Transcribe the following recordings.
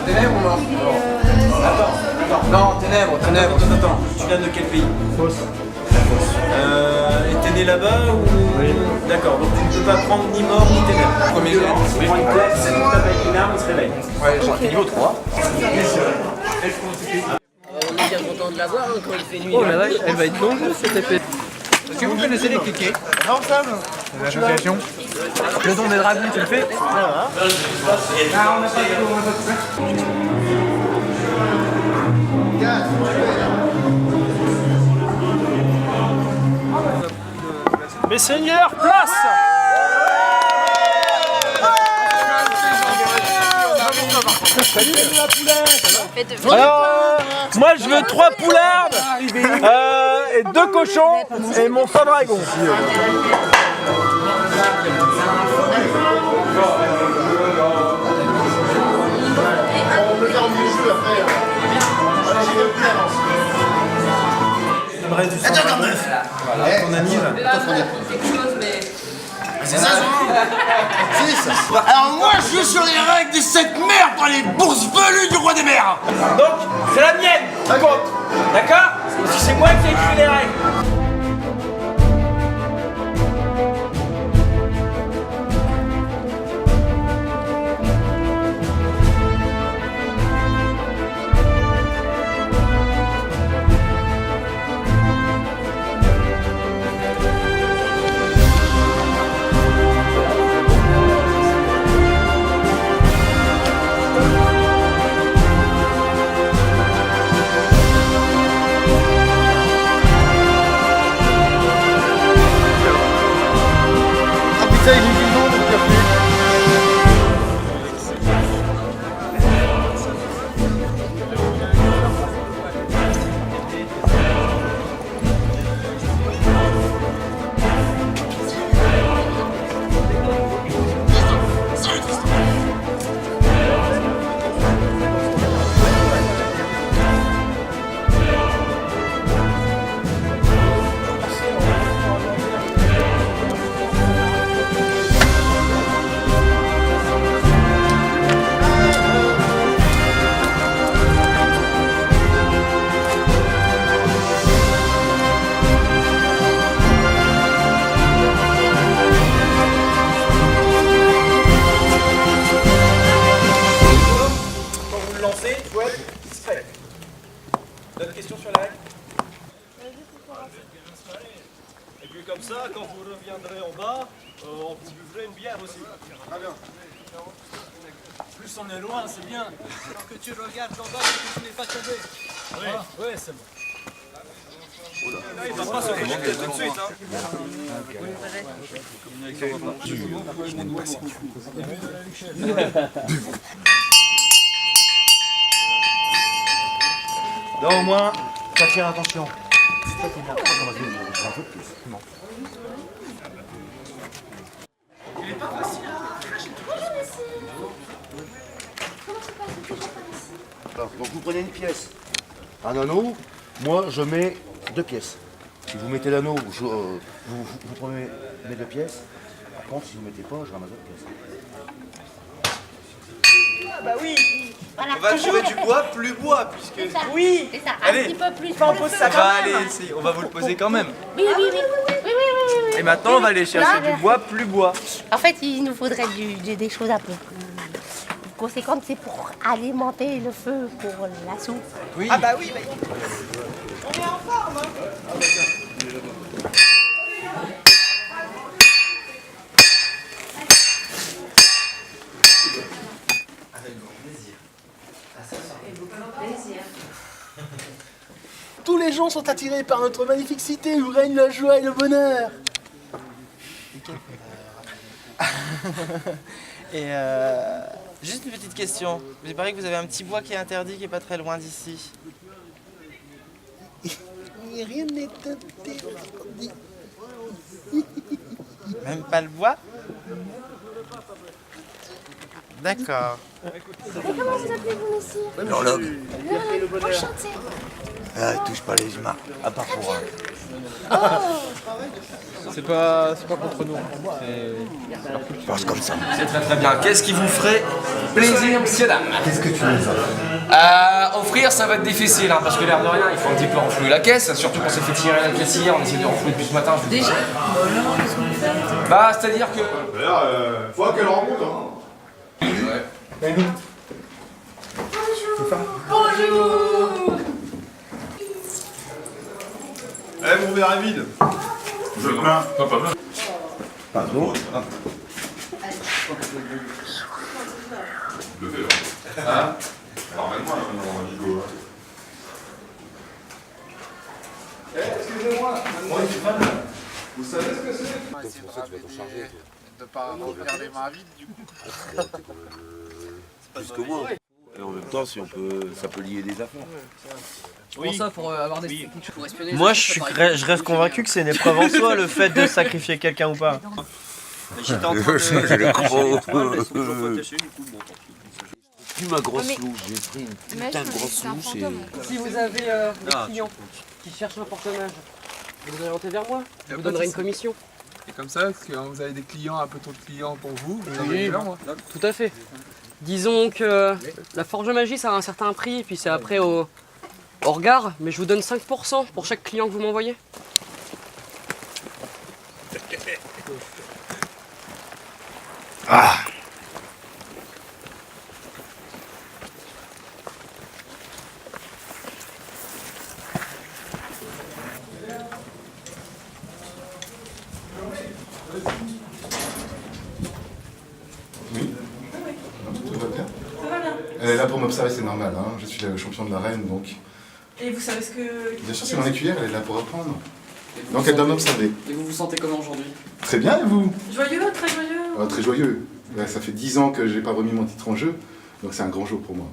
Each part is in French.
Ténèbres ou mort? Attends. Non, ténèbres. Attends. Tu viens de quel pays? Fausse. Et t'es né là-bas ou... Oui. D'accord, donc tu ne peux pas prendre ni mort ni ténèbres. Premier jet. Tu prends une claque, c'est tout tape avec une arme, il se réveille. Ouais, j'en fais niveau 3. On est bien content de la voir quand il fait nuit. Oh la vache, elle va être longue cette épée. Est-ce que vous connaissez les kékés? Ensemble. L'association. Le don des dragons, tu le fais? Mes seigneurs, place! Alors, moi je veux 3 poulardes et 2 cochons et mon sang dragon. Il me reste du sang dragon. Voilà, ton anniv. C'est ça, alors moi je suis sur les règles de cette merde dans les bourses velues du roi des mers. Donc, c'est la mienne qui compte. D'accord? Parce que c'est moi qui ai écrit les règles. D'autres questions sur la règle? Et puis comme ça, quand vous reviendrez en bas, on vous buvrait une bière aussi. Très bien. Plus on est loin, c'est bien. Alors que tu regardes en bas, que tu n'es pas tombé. Oui, voilà. Oui, c'est bon. Là, il ne va pas se connecter tout de suite. Là au moins, t'attires attention. Alors, donc vous prenez une pièce. Un anneau, moi je mets 2 pièces. Si vous mettez l'anneau, vous prenez mes 2 pièces. Par contre, si vous ne mettez pas, je ramasse 2 pièces. Ah bah oui. Voilà, On va trouver du bois plus bois, puisque... Oui. c'est ça, Allez. un petit peu plus. On pose ça Ça va aller, on va vous le poser quand même. Oui. Et maintenant, on va aller chercher du bois plus bois. En fait, il nous faudrait des choses un peu conséquentes, c'est pour alimenter le feu, pour la soupe. Oui. Ah bah oui. On est en forme, hein. Tous les gens sont attirés par notre magnifique cité où règne la joie et le bonheur. Et juste une petite question. Il paraît que vous avez un petit bois qui est interdit, qui est pas très loin d'ici. Rien n'est interdit. Même pas le bois? D'accord. Et comment vous appelez-vous, messire? L'horloge. Enchanté. Ah, il touche pas les humains, à part pour... C'est pas contre nous. Je pense comme ça. C'est très très bien. Qu'est-ce qui vous ferait plaisir, messieurs, dames? Qu'est-ce que tu nous offres? Offrir, ça va être difficile, hein, parce que l'air de rien, il faut un petit peu renflouer la caisse, surtout qu'on s'est fait tirer la caisse hier, on essaie de renflouer depuis ce matin. Déjà? Bah, c'est-à-dire que... D'ailleurs, faut qu'elle rencontre, hein. Ouais. Eh, mon verre est vide. Je le plains. Pas plein. Pardon. Le vélo. Hein? Ramène-moi, Nico. Excusez-moi, vous savez ce que c'est? C'est pour ça que tu vas te charger. De pas faire les mains vides du coup. Plus que moi. Et en même temps, si on peut, ça peut lier des affaires. Pour ça, pour avoir des... Moi, je reste convaincu que c'est une épreuve en soi, le fait de sacrifier quelqu'un ou pas. J'étais en train de... J'ai le croc. Plus ma grosse louche, j'ai pris une putain de grosse louche et... Si vous avez des clients qui cherchent un porte-mage, vous orientez vers moi, je vous donnerai une commission. Et comme ça, quand vous avez des clients, un peu trop de clients pour vous, vous en avez vers moi. Tout à fait. Disons que la forge magie, ça a un certain prix, puis c'est après au regard, mais je vous donne 5% pour chaque client que vous m'envoyez. Ah! Oui. Tout va bien. Ça va bien. Elle est là pour m'observer, c'est normal. Hein. Je suis le champion de la reine, donc... Et vous savez ce que... Bien sûr, c'est mon écuyère, elle est là pour apprendre. Donc elle doit m'observer. Et vous vous sentez comment aujourd'hui? Très bien, et vous? Joyeux, très joyeux. Ah, très joyeux. Ouais, ça fait 10 ans que j'ai pas remis mon titre en jeu, donc c'est un grand jour pour moi.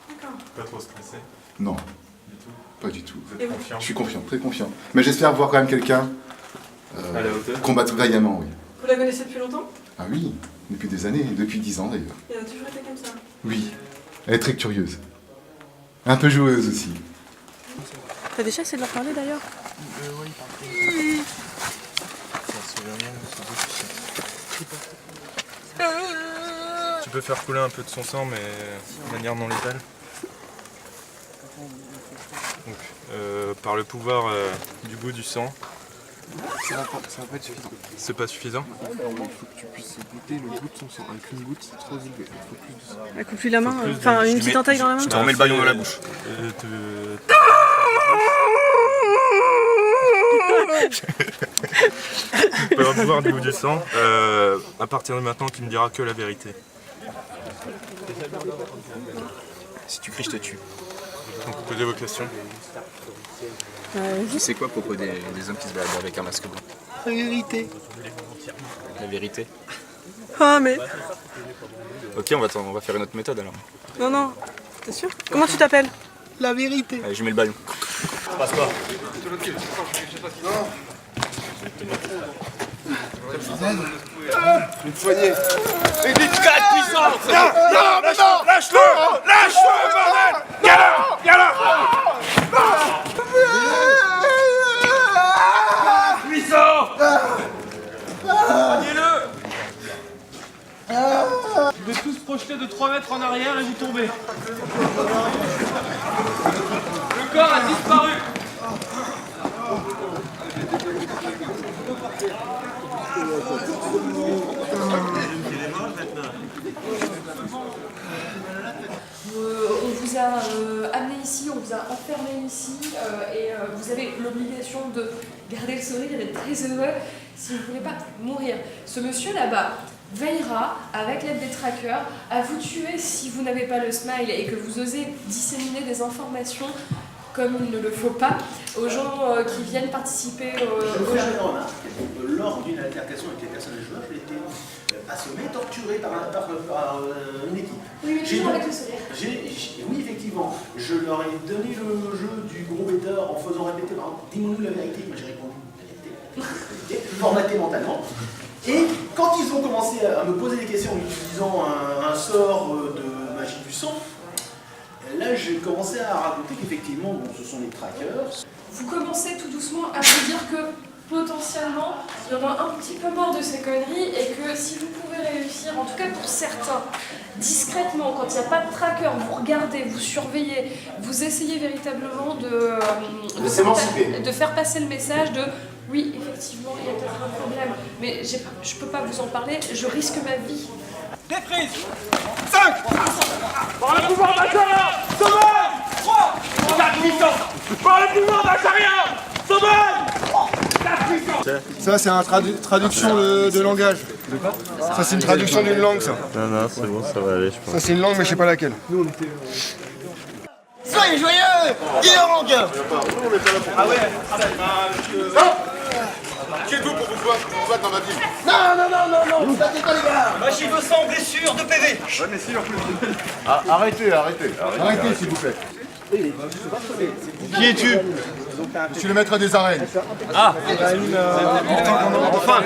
D'accord. Pas trop stressé Non, du tout. pas du tout. Vous êtes confiant? Je suis confiant, très confiant. Mais j'espère voir quand même quelqu'un À la hauteur? combattre vaillamment, oui. Vous la connaissez depuis longtemps? Ah oui, depuis des années, depuis 10 ans d'ailleurs. Elle a toujours été comme ça. Oui, elle est très curieuse. Un peu joueuse aussi. T'as déjà essayé de leur parler d'ailleurs? Tu peux faire couler un peu de son sang, mais de manière non létale. Donc, par le pouvoir du goût du sang. Ça va pas être suffisant. C'est pas suffisant? Il faut que tu puisses goûter le goût de son sang. Avec une goutte, c'est trop élevé. Il faut plus de sang. Elle coupe plus la main, enfin une petite entaille dans la main? Je te remets le baillon dans la bouche. Tu peux avoir du goût du sang. À partir de maintenant, tu ne diras que la vérité. Si tu cries, je te tue. Donc, posez vos questions. C'est quoi à propos des hommes qui se baladent avec un masque blanc? La vérité. La vérité. Ah mais... Ok, on va faire une autre méthode alors. Non, non. T'es sûr? Comment tu t'appelles? La vérité. Allez, je mets le ballon. Passe pas. Une poignée. Et du 4 puissance. Non, mais non. Lâche-le. Lâche-le, bordel. Viens là. Viens là. Puissant. Prenez-le. Vous devez tous projeter de 3 mètres en arrière et vous tombez. Le corps a disparu. On vous a amené ici, on vous a enfermé ici et vous avez l'obligation de garder le sourire et d'être très heureux si vous ne voulez pas mourir. Ce monsieur là-bas veillera, avec l'aide des trackers, à vous tuer si vous n'avez pas le smile et que vous osez disséminer des informations comme il ne le faut pas aux gens qui viennent participer au jeu. Lors d'une altercation avec les personnes de joueurs, j'ai été assommé, torturé par une équipe. Oui, mais toujours avec le sourire. Oui, effectivement, je leur ai donné le jeu du gros bêteur en faisant répéter, dis-nous la vérité. Moi j'ai répondu la vérité, formaté mentalement. Et quand ils ont commencé à me poser des questions en utilisant un sort de magie du sang, là j'ai commencé à raconter qu'effectivement, bon, ce sont les trackers. Vous commencez tout doucement à vous dire que potentiellement, il y en a un petit peu marre de ces conneries et que si vous pouvez réussir, en tout cas pour certains, discrètement, quand il n'y a pas de tracker, vous regardez, vous surveillez, vous essayez véritablement de faire passer le message de oui, effectivement, il y a peut-être un problème, mais je ne peux pas vous en parler, je risque ma vie. Déprise 5 Par le pouvoir d'Acharia, Sauveur 3 4 puissants Par le pouvoir d'Acharia, Sauveur 4 puissants. Ça, c'est une traduction de langage. Ça, c'est une traduction d'une langue, ça. Non, c'est bon, ça va aller, je pense. Ça, c'est une langue, mais je sais pas laquelle. Soyez joyeux Guillaume. Ah ouais. Qui êtes-vous pour vous battre dans ma ville? Non, vous battez pas les gars. Moi j'y veux 100 blessures de PV. Ouais, mais si, en plus. Arrêtez, s'il vous plaît. Qui es-tu? Je suis le maître des arènes. Ah enfin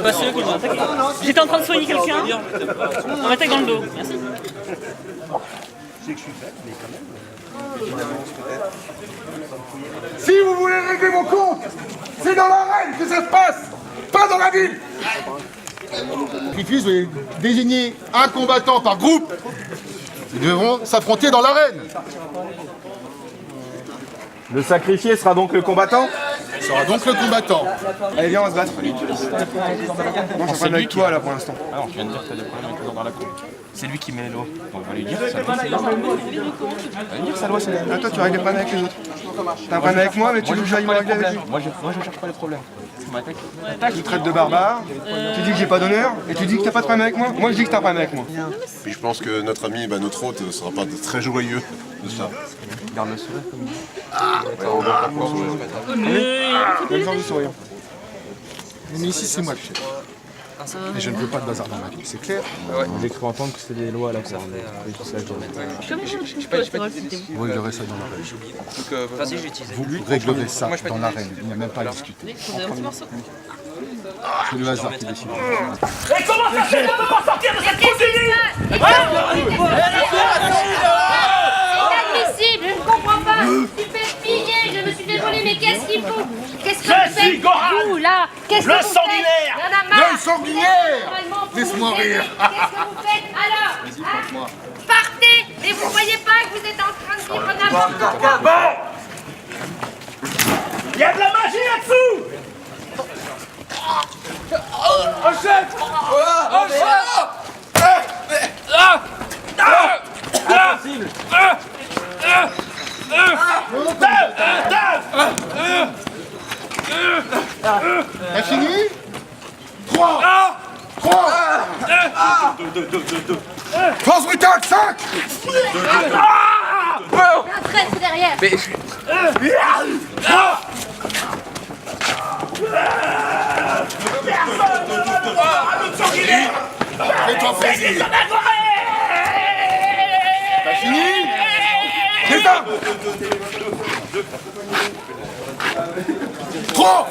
pas sûr qu'ils m'ont attaqué. J'étais en train de soigner quelqu'un. On m'attaque dans le dos. Merci. Si vous voulez régler vos comptes, c'est dans l'arène que ça se passe, pas dans la ville. Sacrifice, vous allez désigner un combattant par groupe. Ils devront s'affronter dans l'arène. Le sacrifié sera donc le combattant? Sera donc le combattant. Allez, viens, on va se battre. Moi, je suis avec toi, là, pour l'instant. Ah non, tu viens de dire que t'as des problèmes avec toujours dans la cour. C'est lui qui met l'eau. Donc on va lui dire sa loi, c'est Ah, toi, tu règles les problèmes avec les autres. T'as un problème avec moi, mais tu veux que j'aille me régler avec lui. Moi, je cherche pas les problèmes. Tu m'attaques. Tu me traites de barbare, tu dis que j'ai pas d'honneur, et tu dis que t'as pas de problème avec moi. Moi, je dis que t'as un problème avec moi. Puis je pense que notre ami, notre hôte, ne sera pas très joyeux de ça. Garde le sourire comme il Même genre de sourire. Mais ici, c'est moi le chef. Et je ne veux pas de bazar dans ma vie, c'est clair? J'ai cru entendre que c'était des lois à la cour. Vous réglerez ça dans l'arène. Vous réglerez ça dans l'arène, il n'y a même pas à discuter. C'est le hasard qui décide. Et comment ça fait qu'on peut pas sortir de cette continuité? Inadmissible, je ne comprends pas. Tu fais piller, je me suis désolée, mais qu'est-ce qu'il faut? Qu'est-ce que vous faites vous là? Qu'est-ce que vous faites? Il y en a marre. Le sanguinaire! Laisse-moi rire. Qu'est-ce que vous faites alors? Partez, mais vous voyez pas que vous êtes en train de vivre n'importe quoi. Bon il y a de la magie là-dessous. Oh chef! Oh chef! Impossible! T'as fini? 3 Force brutale, 5 Un traître derrière. Fais-toi plaisir. T'as fini? C'est ça. 3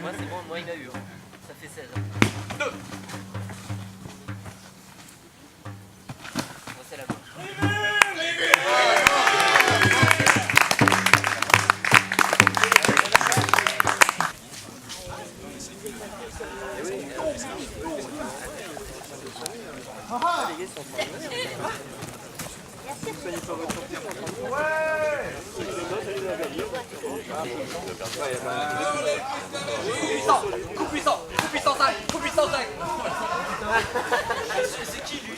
Moi c'est bon, moi il a eu. Ça fait 16. 2. Moi c'est la main. Ouais. Coup puissant, 5, coup puissant 5. C'est qui lui?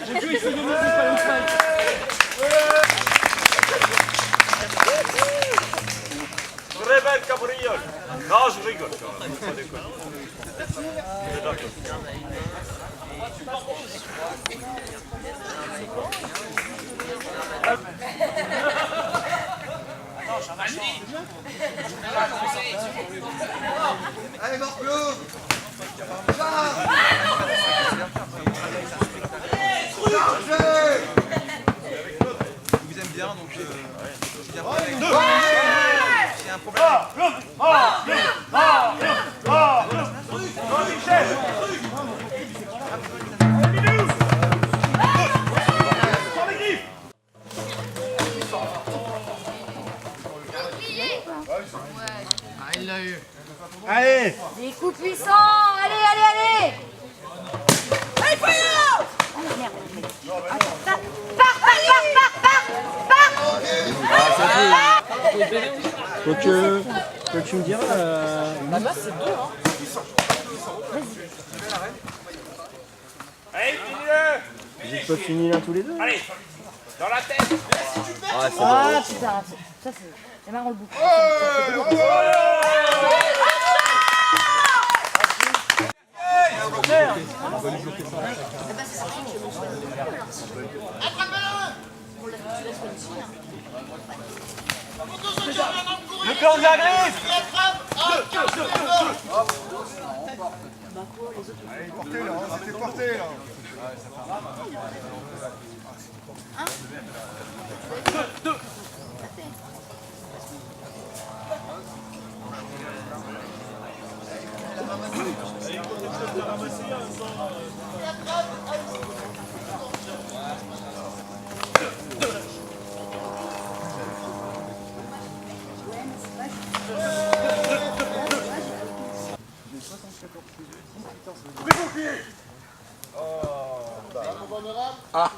J'ai vu ici de musique à l'Espagne. Très belle cabriole. Non, je rigole quand même, faut pas déconner. C'est d'accord. Allez, Marc-Claude. Il vous aime bien, donc s'il y a un problème. Il l'a eu. Allez! Des coups puissants! Allez, allez, allez! Allez, fire! Oh merde! Attends, pars! Faut que tu me diras. La masse, c'est 2, hein. Allez, finis-le! Vous êtes pas finis là tous les deux? Allez, dans la tête! Ah, c'est Ah putain, ça c'est marrant le bouc. Le plan de la griffe. Allez, portez là, c'était porté là. Ah.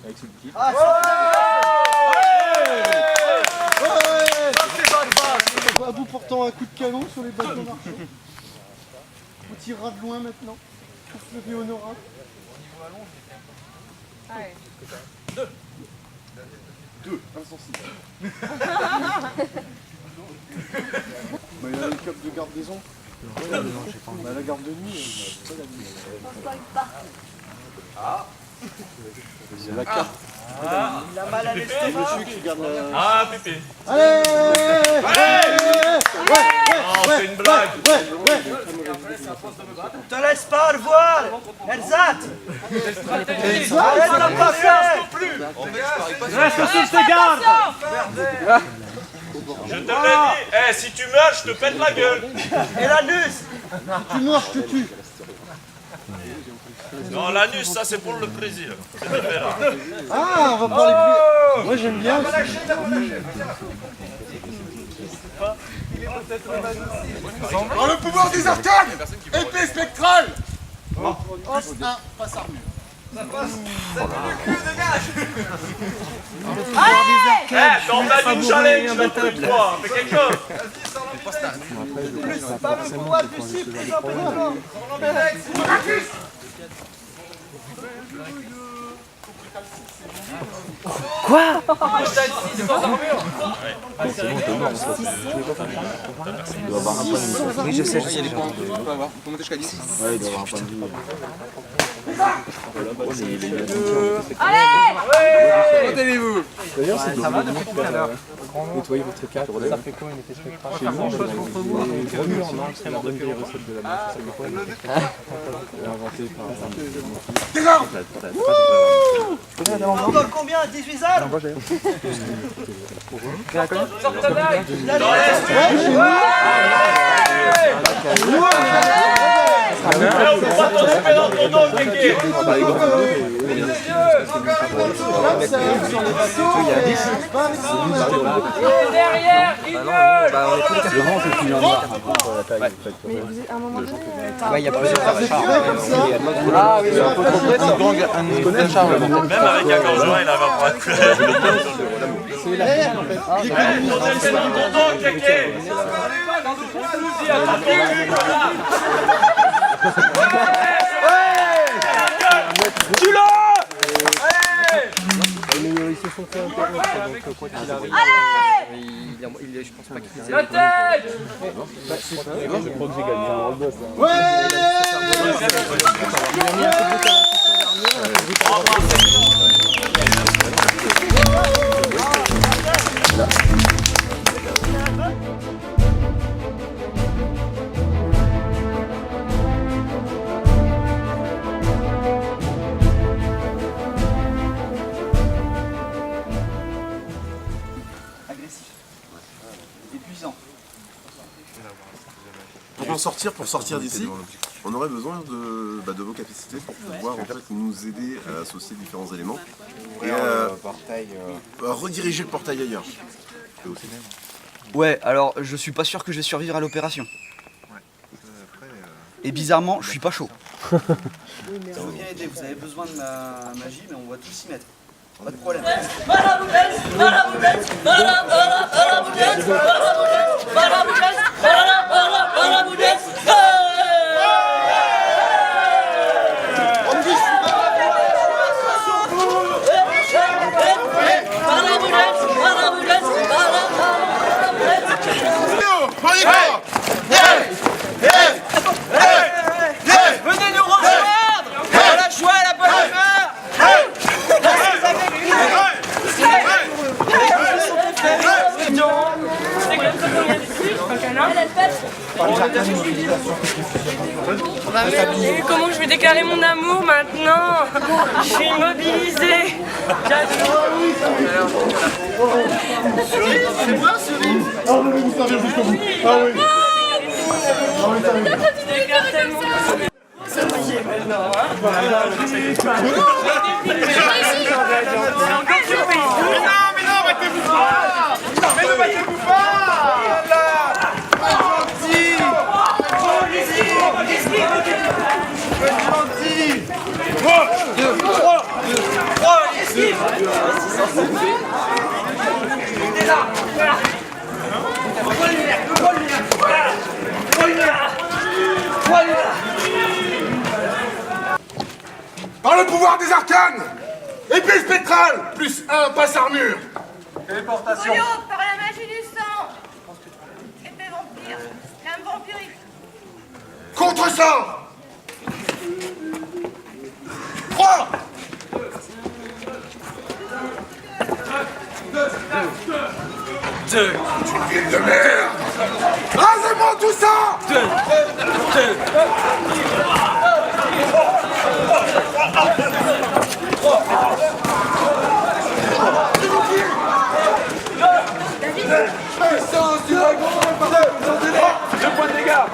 Avec ce petit. À bout portant un coup de canon sur les bateaux marchands. On tirera de loin maintenant. Pour se lever honorable. Deux, insensible. Il y a une cap de garde-maison. La garde de nuit. C'est la carte. Il a mal à Le l'estomac. monsieur qui garde la... Ah, Pépé. Allez! C'est une blague. Te laisse pas le voile. Erzat. Arrête la patience non plus. Reste aussi, je te garde. Je te l'ai dit. Eh, si tu meurs, je te pète la gueule. Et l'anus. Tu meurs, je te tue. Non, l'anus, ça c'est pour le plaisir. C'est différent. Ah, on va parler plus. Moi j'aime bien. Dans le pouvoir des arcanes, épée spectrale. Plus 1, passe armure. Ça passe. Ça fait le cul, dégage. Eh, t'en as une challenge, le truc 3. Fais quelque chose. Plus, pas le pouvoir du cible, plus important. Quoi? Il doit avoir un point de vue. Oui, je sais, il y a des points. On peut monter jusqu'à 10. Ouais, il doit avoir un point de vue. Allez! Tenez-vous. D'ailleurs, c'est ça va depuis tout à l'heure. Nettoyez votre carte. Ça fait quoi une épée spectrale? Chez nous, on a des gros murs, non? C'est la bonne vieille recette de la main. Ça fait quoi une épée spectrale? Inventé par... Encore combien? 18 heures? Non, moi j'ai... Dans l'est. On peut pas t'en taper dans ton dos, Kéké. Derrière, Le vent, c'est plus noir. Mais vous êtes à un moment donné. Ouais, il y a plusieurs Ah oui, c'est un peu trop près, un charme. Même avec un gorgeois, il arrive à prendre la couleur. C'est la en fait. C'est dans ton dos, Kéké. Tu l'as! Ils se sont fait interrompre, donc quoi qu'il arrive. Je pense pas qu'ils aient. Je crois que j'ai gagné un boss. Pour sortir d'ici, on aurait besoin de vos capacités pour pouvoir en fait, nous aider à associer différents éléments et à rediriger le portail ailleurs. Ouais, alors je suis pas sûr que je vais survivre à l'opération. Et bizarrement, je suis pas chaud. Ça vous bien aider, vous avez besoin de ma magie, mais on va tous s'y mettre. Pas de problème. Venez nous rejoindre! La joie et la bonne humeur! Comment je vais déclarer mon amour maintenant? Je suis immobilisée. C'est moi, Cyril. Ah, vous voulez vous servir jusqu'au bout. Ah oui. Mais non, battez-vous pas! Mais ne battez-vous pas! Gentil! Gentil! 3, 2, 3, 3, ici! Il est là! Par le pouvoir des arcanes, épée spectrale, plus 1 passe armure. Téléportation. Par la magie du sang. Épée vampire. Lame vampirique. Contre-sort. 3. 2. Une ville de merde. Rasez-moi tout ça. 2. Puissance du dragon. 2 points de dégâts.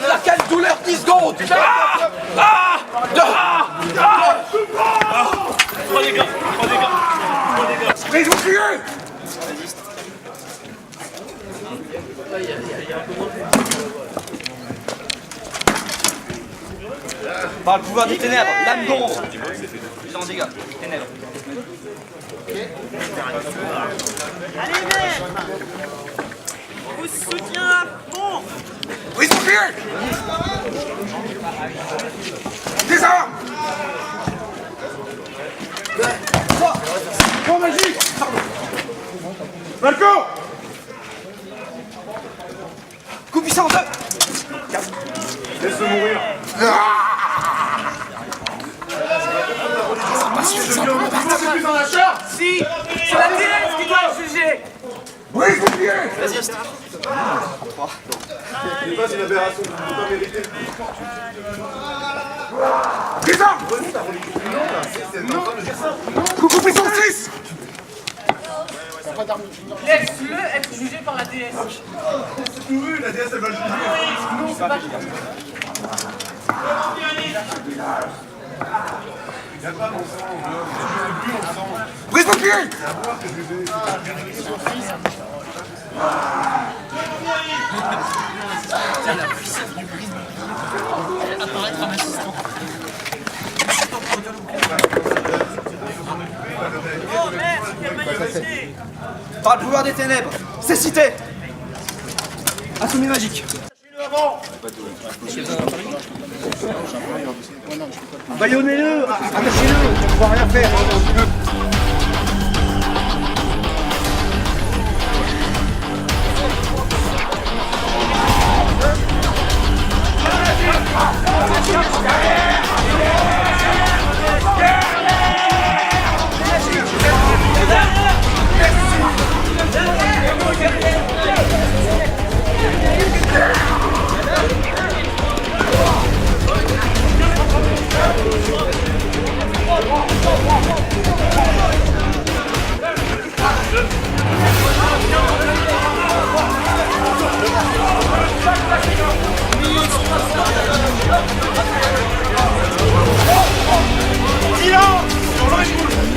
La quelle douleur 10 secondes. 3 dégâts. Mais vous tuez. Par le pouvoir des ténèbres, lame d'ombre. Plus en dégâts, ténèbres. Allez, mec! Vous soutient à fond! Oui, vous tuez. Des armes. 3. Point magique. Malco. Coup puissant 2. Laisse-le mourir. C'est plus en lâcheur. Si! C'est la déesse qui doit le juger! Oui, vous tuez. Résiste. 3. C'est pas une aberration, tu ne peux pas mériter. Des armes. Coup puissant 6. pas d'armes. Laisse-le être jugé par la déesse. C'est tout vu, la déesse elle va le juger. Non, c'est pas Il n'y a pas mon sang, je plus mon sang. Brise mon pied. C'est à voir que je vais la puissance du brise apparaître un assistant. Oh merde, quelle magnifique! Par le pouvoir des ténèbres, cécité! Insoumis magique! Baillonnez-le, attachez-le, on ne pourra rien faire.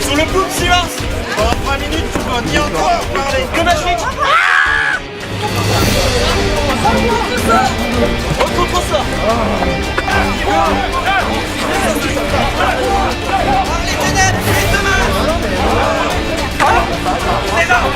Sur le coup de silence! Pendant 3 minutes, tu peux ni encore parler. Que magique! On contre ça! Les ténèbres, les deux mains! Les mains!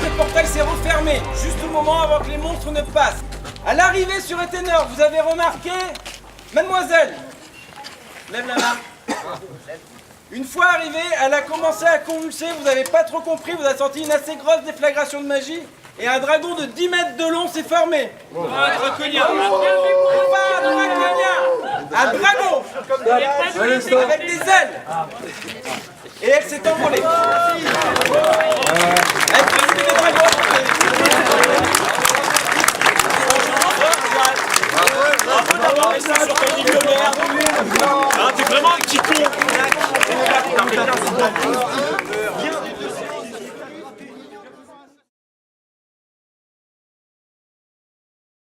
Le portail s'est refermé, juste au moment avant que les monstres ne passent. À l'arrivée sur Éthénor, vous avez remarqué... Mademoiselle, lève la main. Une fois arrivée, elle a commencé à convulser, vous n'avez pas trop compris, vous avez senti une assez grosse déflagration de magie, et un dragon de 10 mètres de long s'est formé. Un draconien. Pas un draconien, un dragon avec des ailes. Et elle s'est envolée. Elle fait des dragons. Bravo d'avoir fait ça sur ton millionnaire. T'es vraiment un petit con.